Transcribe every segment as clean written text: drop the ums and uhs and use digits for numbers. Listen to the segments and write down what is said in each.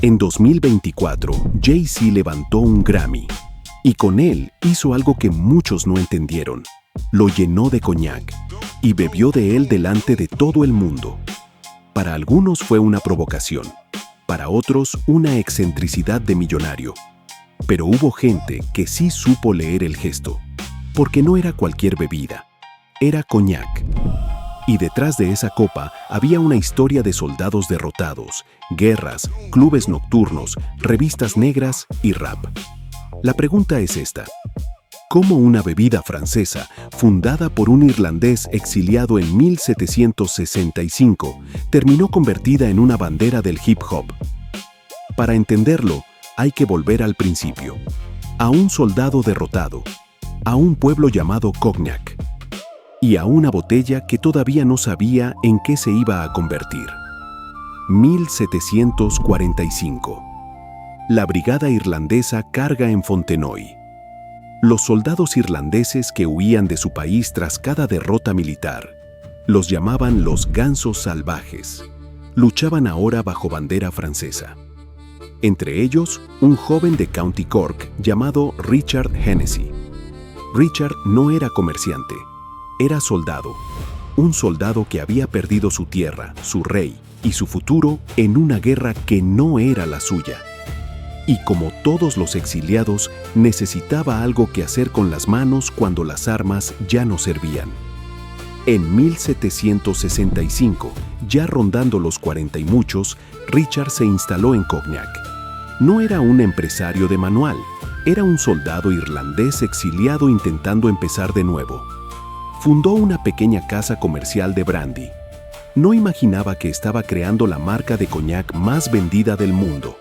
En 2024, Jay-Z levantó un Grammy y con él hizo algo que muchos no entendieron. Lo llenó de coñac y bebió de él delante de todo el mundo. Para algunos fue una provocación, para otros una excentricidad de millonario. Pero hubo gente que sí supo leer el gesto, porque no era cualquier bebida, era coñac. Y detrás de esa copa había una historia de soldados derrotados, guerras, clubes nocturnos, revistas negras y rap. La pregunta es esta: ¿cómo una bebida francesa, fundada por un irlandés exiliado en 1765, terminó convertida en una bandera del hip hop? Para entenderlo, hay que volver al principio, a un soldado derrotado, a un pueblo llamado Cognac, y a una botella que todavía no sabía en qué se iba a convertir. 1745. La brigada irlandesa carga en Fontenoy. Los soldados irlandeses que huían de su país tras cada derrota militar los llamaban los gansos salvajes. Luchaban ahora bajo bandera francesa. Entre ellos, un joven de County Cork llamado Richard Hennessy. Richard no era comerciante, era soldado. Un soldado que había perdido su tierra, su rey y su futuro en una guerra que no era la suya. Y como todos los exiliados, necesitaba algo que hacer con las manos cuando las armas ya no servían. En 1765, ya rondando los 40 y muchos, Richard se instaló en Cognac. No era un empresario de manual, era un soldado irlandés exiliado intentando empezar de nuevo. Fundó una pequeña casa comercial de brandy. No imaginaba que estaba creando la marca de coñac más vendida del mundo.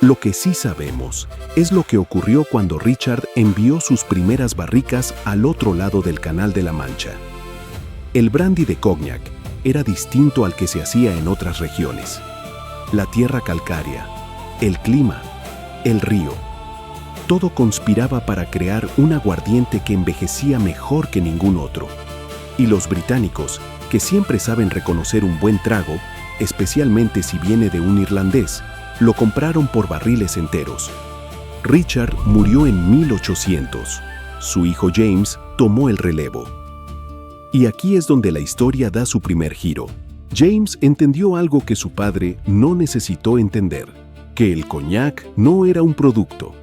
Lo que sí sabemos es lo que ocurrió cuando Richard envió sus primeras barricas al otro lado del Canal de la Mancha. El brandy de Cognac era distinto al que se hacía en otras regiones. La tierra calcárea, el clima, el río, todo conspiraba para crear un aguardiente que envejecía mejor que ningún otro. Y los británicos, que siempre saben reconocer un buen trago, especialmente si viene de un irlandés, lo compraron por barriles enteros. Richard murió en 1800. Su hijo James tomó el relevo. Y aquí es donde la historia da su primer giro. James entendió algo que su padre no necesitó entender: que el coñac no era un producto,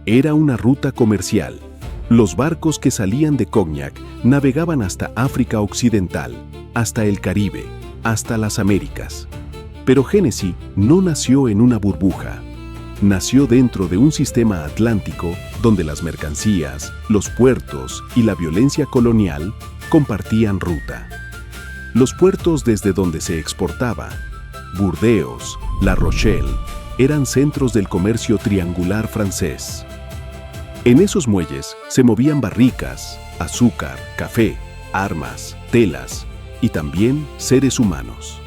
era una ruta comercial. Los barcos que salían de Cognac navegaban hasta África Occidental, hasta el Caribe, hasta las Américas. Pero Hennessy no nació en una burbuja. Nació dentro de un sistema atlántico donde las mercancías, los puertos y la violencia colonial compartían ruta. Los puertos desde donde se exportaba, Burdeos, La Rochelle, eran centros del comercio triangular francés. En esos muelles se movían barricas, azúcar, café, armas, telas y también seres humanos.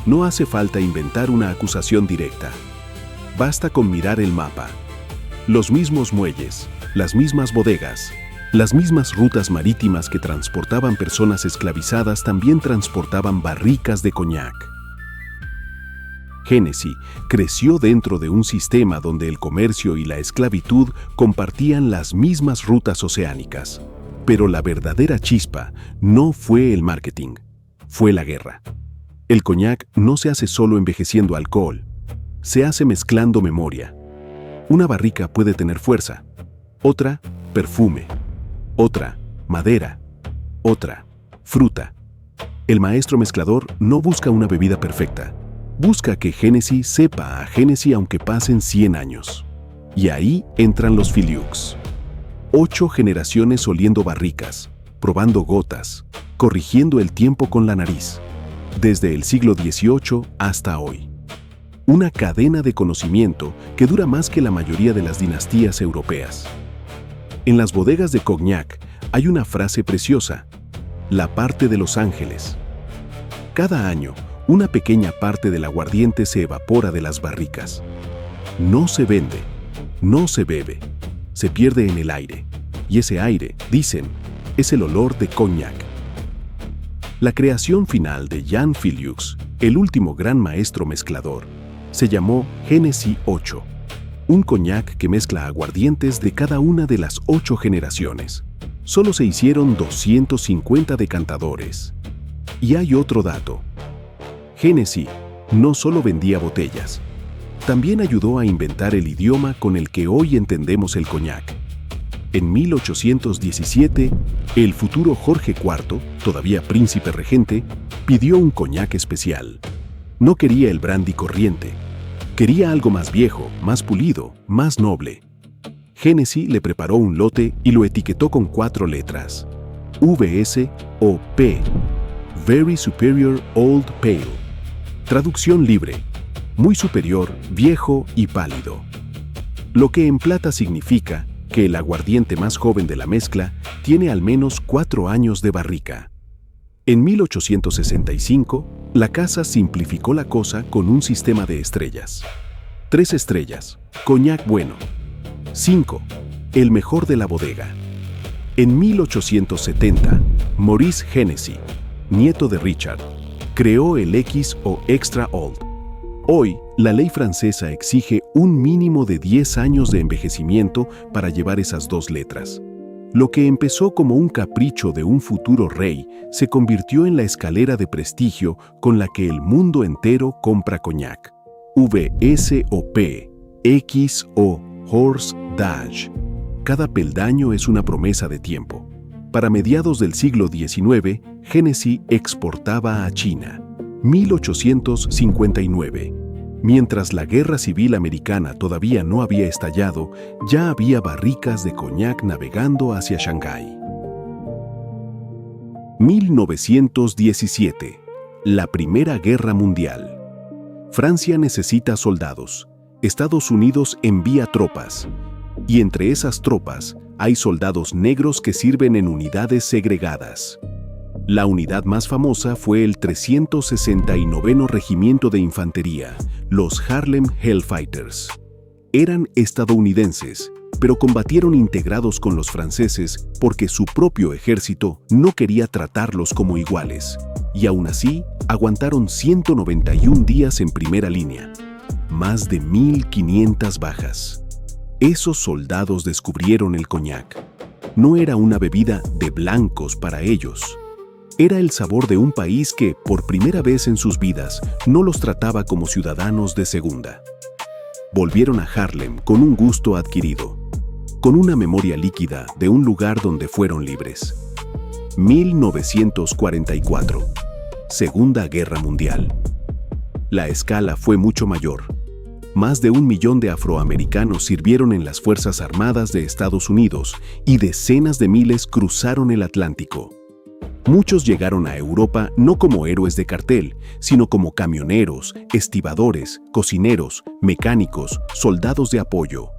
No hace falta inventar una acusación directa. Basta con mirar el mapa. Los mismos muelles, las mismas bodegas, las mismas rutas marítimas que transportaban personas esclavizadas también transportaban barricas de coñac. Hennessy creció dentro de un sistema donde el comercio y la esclavitud compartían las mismas rutas oceánicas. Pero la verdadera chispa no fue el marketing, fue la guerra. El coñac no se hace solo envejeciendo alcohol, se hace mezclando memoria. Una barrica puede tener fuerza, otra, perfume, otra, madera, otra, fruta. El maestro mezclador no busca una bebida perfecta. Busca que Hennessy sepa a Hennessy aunque pasen 100 años. Y ahí entran los Filiux. 8 generaciones oliendo barricas, probando gotas, corrigiendo el tiempo con la nariz. Desde el siglo XVIII hasta hoy. Una cadena de conocimiento que dura más que la mayoría de las dinastías europeas. En las bodegas de Cognac hay una frase preciosa: la parte de los ángeles. Cada año, una pequeña parte del aguardiente se evapora de las barricas. No se vende, no se bebe, se pierde en el aire. Y ese aire, dicen, es el olor de Cognac. La creación final de Jan Filiux, el último gran maestro mezclador, Se llamó Hennessy 8, un coñac que mezcla aguardientes de cada una de las 8 generaciones. Solo se hicieron 250 decantadores. Y hay otro dato. Hennessy no solo vendía botellas, también ayudó a inventar el idioma con el que hoy entendemos el coñac. En 1817, el futuro Jorge IV, todavía príncipe regente, pidió un coñac especial. No quería el brandy corriente. Quería algo más viejo, más pulido, más noble. Hennessy le preparó un lote y lo etiquetó con 4 letras. VS o P. Very Superior Old Pale. Traducción libre. Muy superior, viejo y pálido. Lo que en plata significa que el aguardiente más joven de la mezcla tiene al menos 4 años de barrica. En 1865, la casa simplificó la cosa con un sistema de estrellas. 3 estrellas, coñac bueno. 5, el mejor de la bodega. En 1870, Maurice Hennessy, nieto de Richard, creó el X o Extra Old. Hoy, la ley francesa exige un mínimo de 10 años de envejecimiento para llevar esas 2 letras. Lo que empezó como un capricho de un futuro rey se convirtió en la escalera de prestigio con la que el mundo entero compra coñac. VS o P, X o Horse Dash. Cada peldaño es una promesa de tiempo. Para mediados del siglo XIX, Hennessy exportaba a China. 1859. Mientras la Guerra Civil Americana todavía no había estallado, ya había barricas de coñac navegando hacia Shanghái. 1917. La Primera Guerra Mundial. Francia necesita soldados. Estados Unidos envía tropas. Y entre esas tropas hay soldados negros que sirven en unidades segregadas. La unidad más famosa fue el 369 Regimiento de Infantería, los Harlem Hellfighters. Eran estadounidenses, pero combatieron integrados con los franceses porque su propio ejército no quería tratarlos como iguales, y aún así aguantaron 191 días en primera línea. Más de 1.500 bajas. Esos soldados descubrieron el coñac. No era una bebida de blancos para ellos. Era el sabor de un país que, por primera vez en sus vidas, no los trataba como ciudadanos de segunda. Volvieron a Harlem con un gusto adquirido, con una memoria líquida de un lugar donde fueron libres. 1944. Segunda Guerra Mundial. La escala fue mucho mayor. Más de 1 millón de afroamericanos sirvieron en las Fuerzas Armadas de Estados Unidos y decenas de miles cruzaron el Atlántico. Muchos llegaron a Europa no como héroes de cartel, sino como camioneros, estibadores, cocineros, mecánicos, soldados de apoyo.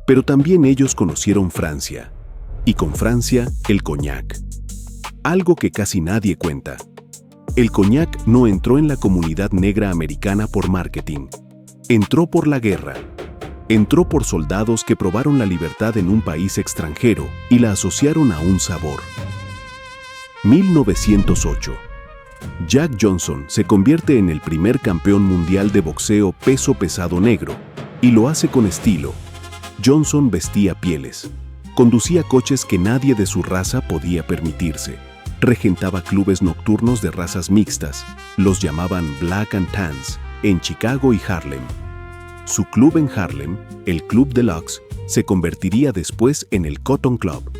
Pero también ellos conocieron Francia, y con Francia el coñac. Algo que casi nadie cuenta. El coñac no entró en la comunidad negra americana por marketing. Entró por la guerra. Entró por soldados que probaron la libertad en un país extranjero y la asociaron a un sabor. 1908. Jack Johnson se convierte en el primer campeón mundial de boxeo peso pesado negro, y lo hace con estilo. Johnson vestía pieles, conducía coches que nadie de su raza podía permitirse, regentaba clubes nocturnos de razas mixtas, los llamaban Black and Tans, en Chicago y Harlem. Su club en Harlem, el Club Deluxe, se convertiría después en el Cotton Club.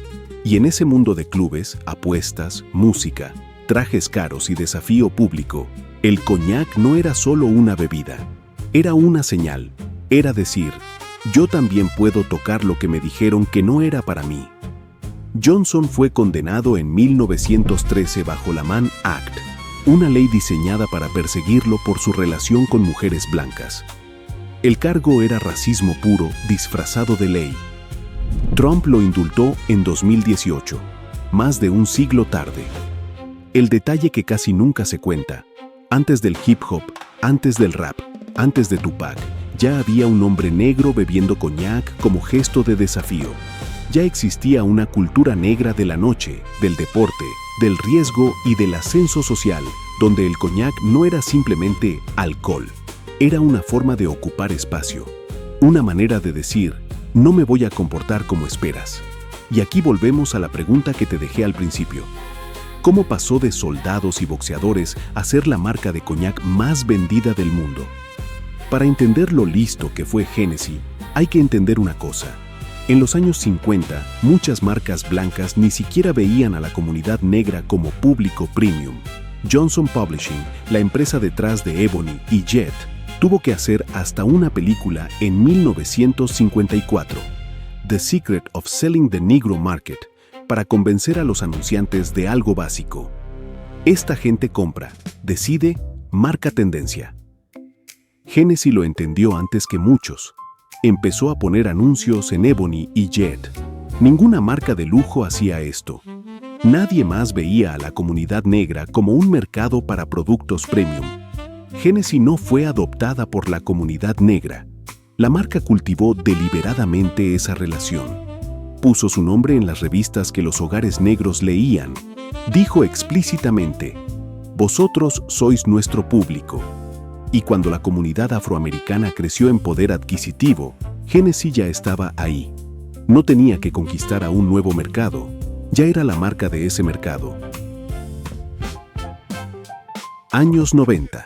Y en ese mundo de clubes, apuestas, música, trajes caros y desafío público, el coñac no era solo una bebida, era una señal, era decir, yo también puedo tocar lo que me dijeron que no era para mí. Johnson fue condenado en 1913 bajo la Mann Act, una ley diseñada para perseguirlo por su relación con mujeres blancas. El cargo era racismo puro disfrazado de ley. Trump lo indultó en 2018, más de un siglo tarde. El detalle que casi nunca se cuenta: antes del hip hop, antes del rap, antes de Tupac, ya había un hombre negro bebiendo coñac como gesto de desafío. Ya existía una cultura negra de la noche, del deporte, del riesgo y del ascenso social, donde el coñac no era simplemente alcohol, Era una forma de ocupar espacio, una manera de decir, no me voy a comportar como esperas. Y aquí volvemos a la pregunta que te dejé al principio. ¿Cómo pasó de soldados y boxeadores a ser la marca de coñac más vendida del mundo? Para entender lo listo que fue Hennessy, hay que entender una cosa. En los años 50, muchas marcas blancas ni siquiera veían a la comunidad negra como público premium. Johnson Publishing, la empresa detrás de Ebony y Jet, tuvo que hacer hasta una película en 1954, The Secret of Selling the Negro Market, para convencer a los anunciantes de algo básico. Esta gente compra, decide, marca tendencia. Hennessy lo entendió antes que muchos. Empezó a poner anuncios en Ebony y Jet. Ninguna marca de lujo hacía esto. Nadie más veía a la comunidad negra como un mercado para productos premium. Hennessy no fue adoptada por la comunidad negra. La marca cultivó deliberadamente esa relación. Puso su nombre en las revistas que los hogares negros leían. Dijo explícitamente, vosotros sois nuestro público. Y cuando la comunidad afroamericana creció en poder adquisitivo, Hennessy ya estaba ahí. No tenía que conquistar a un nuevo mercado, ya era la marca de ese mercado. Años 90.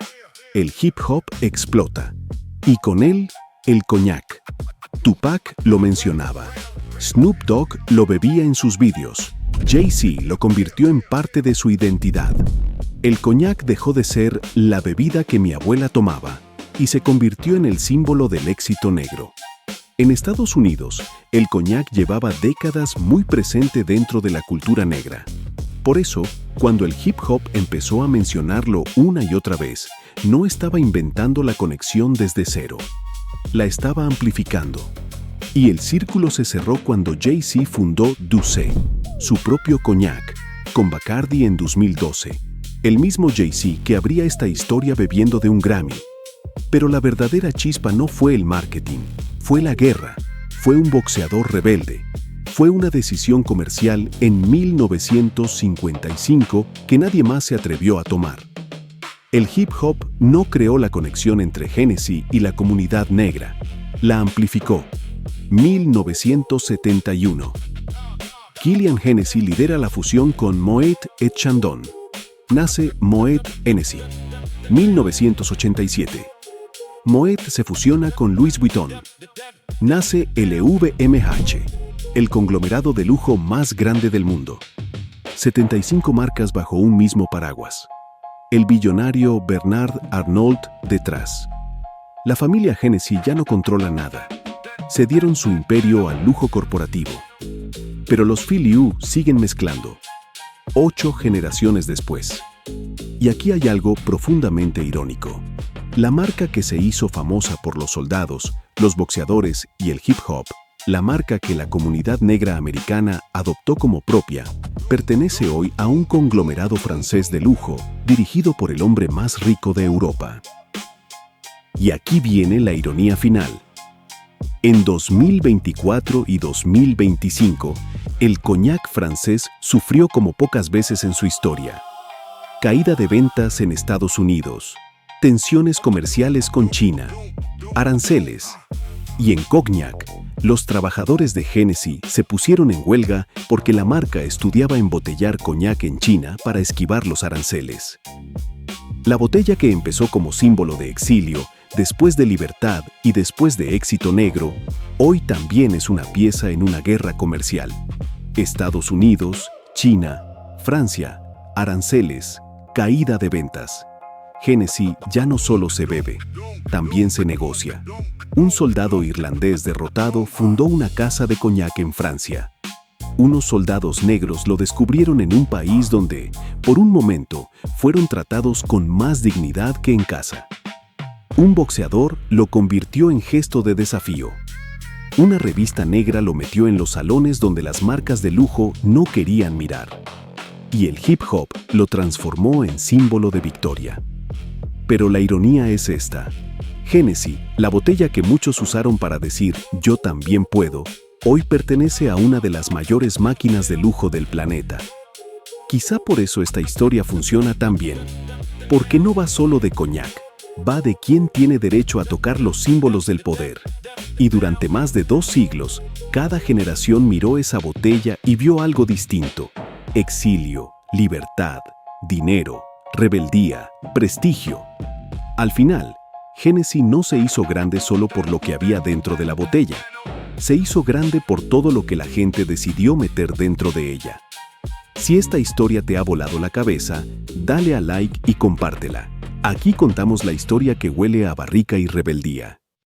El hip hop explota. Y con él, el coñac. Tupac lo mencionaba. Snoop Dogg lo bebía en sus vídeos. Jay-Z lo convirtió en parte de su identidad. El coñac dejó de ser la bebida que mi abuela tomaba y se convirtió en el símbolo del éxito negro. En Estados Unidos, el coñac llevaba décadas muy presente dentro de la cultura negra. Por eso, cuando el hip hop empezó a mencionarlo una y otra vez, no estaba inventando la conexión desde cero. La estaba amplificando. Y el círculo se cerró cuando Jay-Z fundó D'ussé, su propio coñac, con Bacardi en 2012. El mismo Jay-Z que abría esta historia bebiendo de un Grammy. Pero la verdadera chispa no fue el marketing, fue la guerra, fue un boxeador rebelde. Fue una decisión comercial en 1955 que nadie más se atrevió a tomar. El hip hop no creó la conexión entre Hennessy y la comunidad negra, la amplificó. 1971. Killian Hennessy lidera la fusión con Moet et Chandon. Nace Moet Hennessy. 1987. Moet se fusiona con Louis Vuitton. Nace LVMH, el conglomerado de lujo más grande del mundo. 75 marcas bajo un mismo paraguas. El billonario Bernard Arnault detrás. La familia Hennessy ya no controla nada. Cedieron su imperio al lujo corporativo. Pero los Filiu siguen mezclando. 8 generaciones después. Y aquí hay algo profundamente irónico. La marca que se hizo famosa por los soldados, los boxeadores y el hip hop, la marca que la comunidad negra americana adoptó como propia, pertenece hoy a un conglomerado francés de lujo dirigido por el hombre más rico de Europa. Y aquí viene la ironía final. En 2024 y 2025, el coñac francés sufrió como pocas veces en su historia. Caída de ventas en Estados Unidos, tensiones comerciales con China, aranceles. Y en Cognac, los trabajadores de Hennessy se pusieron en huelga porque la marca estudiaba embotellar coñac en China para esquivar los aranceles. La botella que empezó como símbolo de exilio, después de libertad y después de éxito negro, hoy también es una pieza en una guerra comercial. Estados Unidos, China, Francia, aranceles, caída de ventas. Hennessy ya no solo se bebe, también se negocia. Un soldado irlandés derrotado fundó una casa de coñac en Francia. Unos soldados negros lo descubrieron en un país donde, por un momento, fueron tratados con más dignidad que en casa. Un boxeador lo convirtió en gesto de desafío. Una revista negra lo metió en los salones donde las marcas de lujo no querían mirar. Y el hip hop lo transformó en símbolo de victoria. Pero la ironía es esta. Hennessy, la botella que muchos usaron para decir «yo también puedo», hoy pertenece a una de las mayores máquinas de lujo del planeta. Quizá por eso esta historia funciona tan bien. Porque no va solo de coñac, va de quién tiene derecho a tocar los símbolos del poder. Y durante más de 2 siglos, cada generación miró esa botella y vio algo distinto: exilio, libertad, dinero, rebeldía, prestigio. Al final, Hennessy no se hizo grande solo por lo que había dentro de la botella. Se hizo grande por todo lo que la gente decidió meter dentro de ella. Si esta historia te ha volado la cabeza, dale a like y compártela. Aquí contamos la historia que huele a barrica y rebeldía.